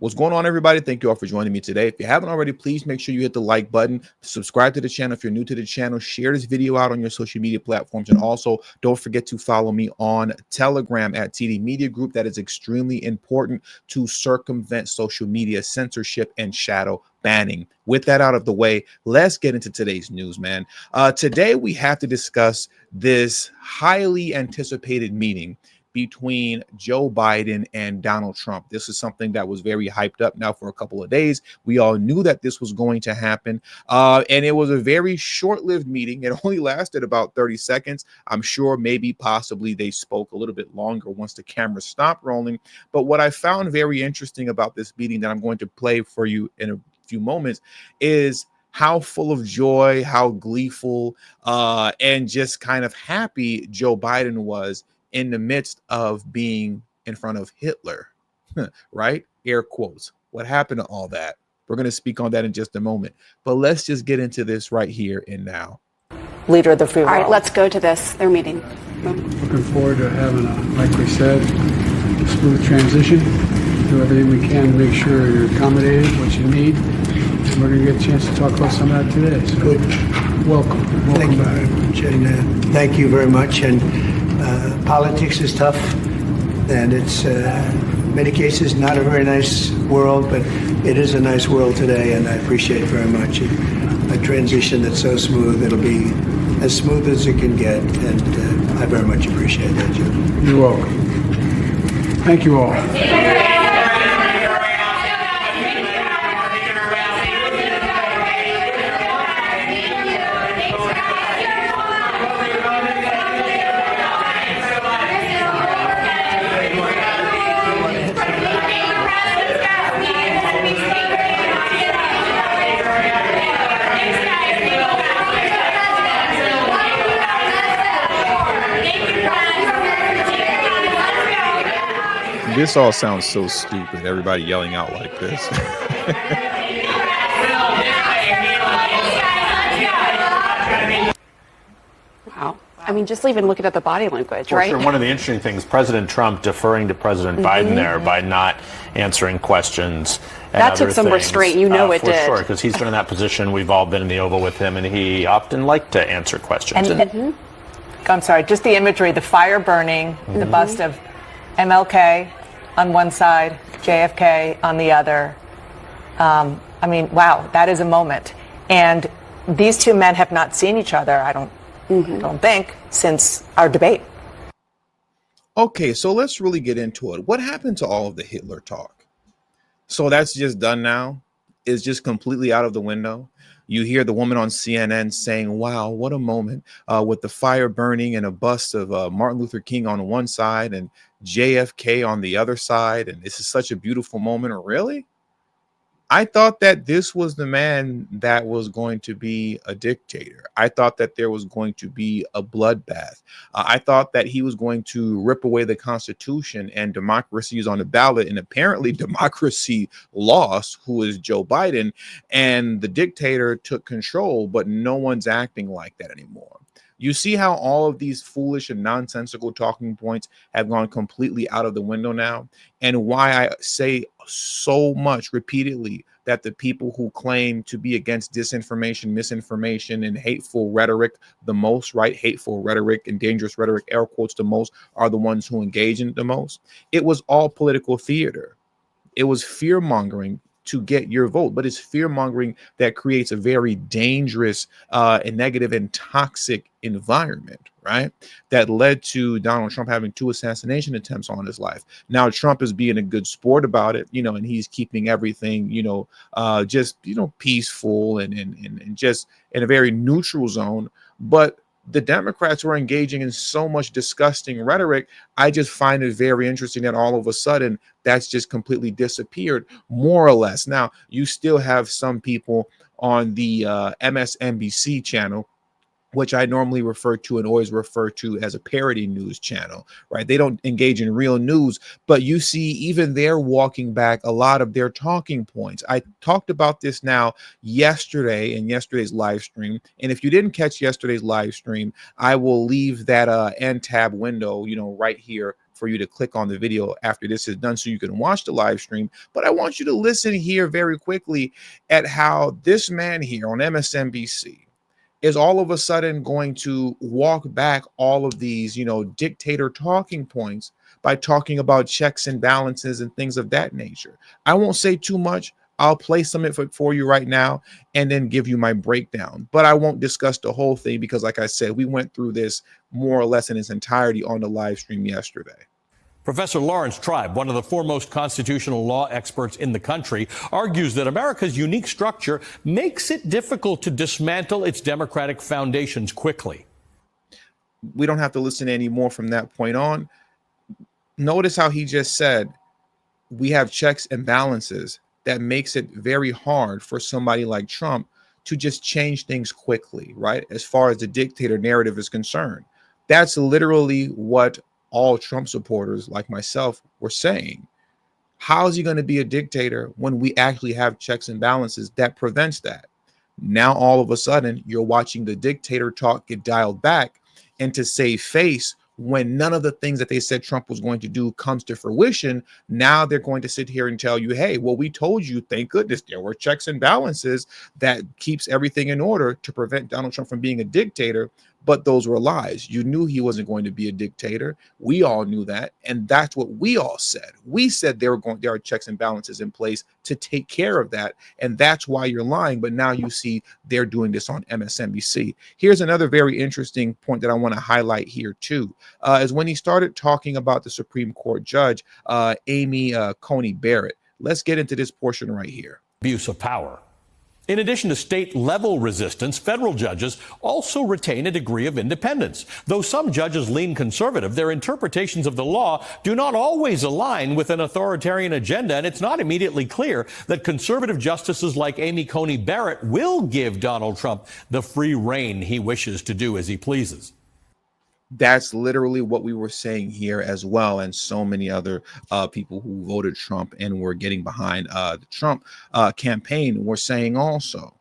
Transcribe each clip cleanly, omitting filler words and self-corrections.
What's going on, everybody? Thank you all for joining me today. If you haven't already, please make sure you hit the like button, subscribe to the channel if you're new to the channel, share this video out on your social media platforms, and also don't forget to follow me on Telegram at TD Media Group. That is extremely important to circumvent social media censorship and shadow banning. With that out of the way, let's get into today's news, man. Today, we have to discuss this highly anticipated meeting between Joe Biden and Donald Trump. This is something that was very hyped up now for a couple of days. We all knew that this was going to happen. And it was a very short-lived meeting. It only lasted about 30 seconds. I'm sure maybe possibly they spoke a little bit longer once the camera stopped rolling. But what I found very interesting about this meeting that I'm going to play for you in a few moments is how full of joy, how gleeful, and just kind of happy Joe Biden was in the midst of being in front of Hitler, right? Air quotes. What happened to all that? We're going to speak on that in just a moment. But let's just get into this right here and now. Leader of the free world. All right, let's go to this. Their meeting. Looking forward to having like we said, a smooth transition. Do everything we can to make sure you're accommodated, what you need. And we're going to get a chance to talk about some of that today. So good. Welcome. Thank you very much. And thank you very much. And politics is tough, and it's in many cases not a very nice world, but it is a nice world today, and I appreciate very much a transition that's so smooth. It'll be as smooth as it can get, and I very much appreciate that, Joe. You're welcome. Thank you all. This all sounds so stupid. Everybody yelling out like this. Wow. I mean, just even looking at the body language, right? Sure. One of the interesting things, President Trump deferring to President Biden there by not answering questions. That took some restraint. You know it for did. Sure, because he's been in that position. We've all been in the Oval with him, and he often liked to answer questions. I'm sorry, just the imagery, the fire burning, the bust of MLK on one side, JFK on the other. I mean, wow, that is a moment. And these two men have not seen each other, I don't think, since our debate. Okay, so let's really get into it. What happened to all of the Hitler talk? So that's just done now? It's just completely out of the window? You hear the woman on CNN saying, wow, what a moment, with the fire burning and a bust of Martin Luther King on one side and JFK on the other side. And this is such a beautiful moment. Really? I thought that this was the man that was going to be a dictator. I thought that there was going to be a bloodbath. I thought that he was going to rip away the Constitution and democracy is on the ballot. And apparently democracy lost, who is Joe Biden, and the dictator took control, but no one's acting like that anymore. You see how all of these foolish and nonsensical talking points have gone completely out of the window now, and why I say so much repeatedly that the people who claim to be against disinformation, misinformation, and hateful rhetoric the most, right? Hateful rhetoric and dangerous rhetoric, air quotes, the most, are the ones who engage in it the most. It was all political theater. It was fear mongering to get your vote, but it's fear mongering that creates a very dangerous and negative and toxic environment, right? That led to Donald Trump having 2 assassination attempts on his life. Now Trump is being a good sport about it, and he's keeping everything, just, peaceful and just in a very neutral zone. But the Democrats were engaging in so much disgusting rhetoric. I just find it very interesting that all of a sudden that's just completely disappeared, more or less. Now, you still have some people on the MSNBC channel, which I normally refer to and always refer to as a parody news channel, right? They don't engage in real news, but you see even they're walking back a lot of their talking points. I talked about this now yesterday in yesterday's live stream. And if you didn't catch yesterday's live stream, I will leave that end tab window, right here for you to click on the video after this is done so you can watch the live stream. But I want you to listen here very quickly at how this man here on MSNBC is all of a sudden going to walk back all of these, dictator talking points by talking about checks and balances and things of that nature. I won't say too much. I'll play some of it for you right now and then give you my breakdown. But I won't discuss the whole thing because, like I said, we went through this more or less in its entirety on the live stream yesterday. Professor Lawrence Tribe, one of the foremost constitutional law experts in the country, argues that America's unique structure makes it difficult to dismantle its democratic foundations quickly. We don't have to listen any more from that point on. Notice how he just said we have checks and balances that makes it very hard for somebody like Trump to just change things quickly, right? As far as the dictator narrative is concerned, that's literally what all Trump supporters like myself were saying. How is he going to be a dictator when we actually have checks and balances that prevents that? Now, all of a sudden, you're watching the dictator talk get dialed back and to save face when none of the things that they said Trump was going to do comes to fruition. Now they're going to sit here and tell you, hey, well, we told you, thank goodness there were checks and balances that keeps everything in order to prevent Donald Trump from being a dictator. But those were lies. You knew he wasn't going to be a dictator. We all knew that. And that's what we all said. We said there are checks and balances in place to take care of that. And that's why you're lying. But now you see they're doing this on MSNBC. Here's another very interesting point that I want to highlight here, too, is when he started talking about the Supreme Court judge, Amy Coney Barrett. Let's get into this portion right here. Abuse of power. In addition to state-level resistance, federal judges also retain a degree of independence. Though some judges lean conservative, their interpretations of the law do not always align with an authoritarian agenda, and it's not immediately clear that conservative justices like Amy Coney Barrett will give Donald Trump the free rein he wishes to do as he pleases. That's literally what we were saying here as well, and so many other people who voted Trump and were getting behind the Trump campaign were saying also.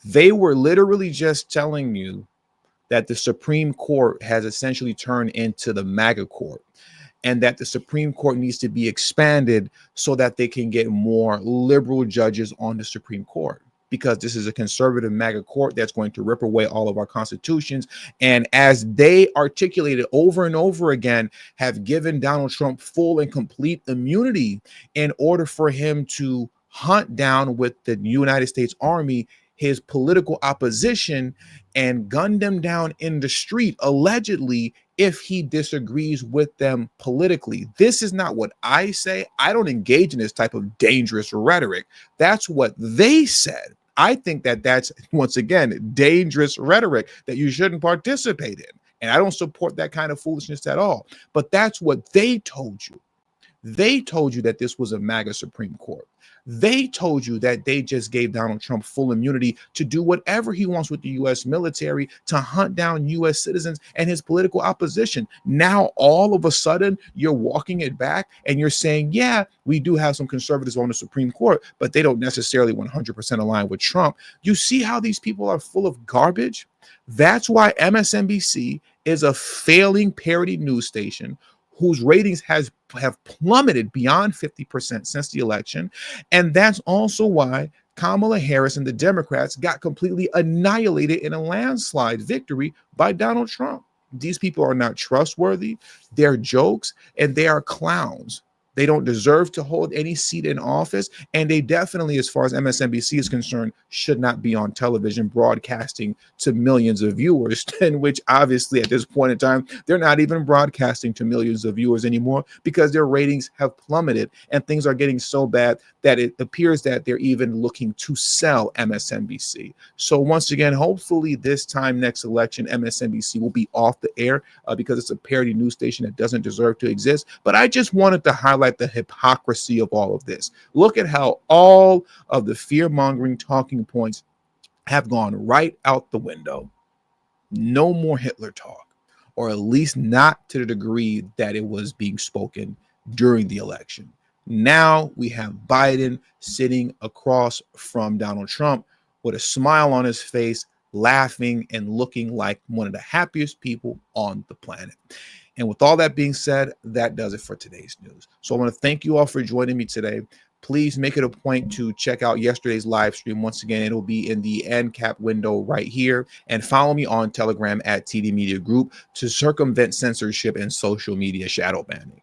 They were literally just telling you that the Supreme Court has essentially turned into the MAGA court, and that the Supreme Court needs to be expanded so that they can get more liberal judges on the Supreme Court, because this is a conservative MAGA court that's going to rip away all of our constitutions. And as they articulated over and over again, have given Donald Trump full and complete immunity in order for him to hunt down with the United States Army his political opposition and gun them down in the street, allegedly, if he disagrees with them politically. This is not what I say. I don't engage in this type of dangerous rhetoric. That's what they said. I think that that's, once again, dangerous rhetoric that you shouldn't participate in. And I don't support that kind of foolishness at all. But that's what they told you. They told you that this was a MAGA Supreme Court. They told you that they just gave Donald Trump full immunity to do whatever he wants with the U.S. military, to hunt down U.S. citizens and his political opposition. Now, all of a sudden, you're walking it back and you're saying, yeah, we do have some conservatives on the Supreme Court, but they don't necessarily 100% align with Trump. You see how these people are full of garbage? That's why MSNBC is a failing parody news station whose ratings have plummeted beyond 50% since the election. And that's also why Kamala Harris and the Democrats got completely annihilated in a landslide victory by Donald Trump. These people are not trustworthy. They're jokes and they are clowns. They don't deserve to hold any seat in office. And they definitely, as far as MSNBC is concerned, should not be on television broadcasting to millions of viewers, in which obviously at this point in time, they're not even broadcasting to millions of viewers anymore because their ratings have plummeted and things are getting so bad that it appears that they're even looking to sell MSNBC. So once again, hopefully this time next election, MSNBC will be off the air because it's a parody news station that doesn't deserve to exist. But I just wanted to highlight the hypocrisy of all of this. Look at how all of the fear-mongering talking points have gone right out the window. No more Hitler talk, or at least not to the degree that it was being spoken during the election. Now we have Biden sitting across from Donald Trump with a smile on his face, laughing and looking like one of the happiest people on the planet. And with all that being said, that does it for today's news. So I want to thank you all for joining me today. Please make it a point to check out yesterday's live stream. Once again, it'll be in the end cap window right here. And follow me on Telegram at TD Media Group to circumvent censorship and social media shadow banning.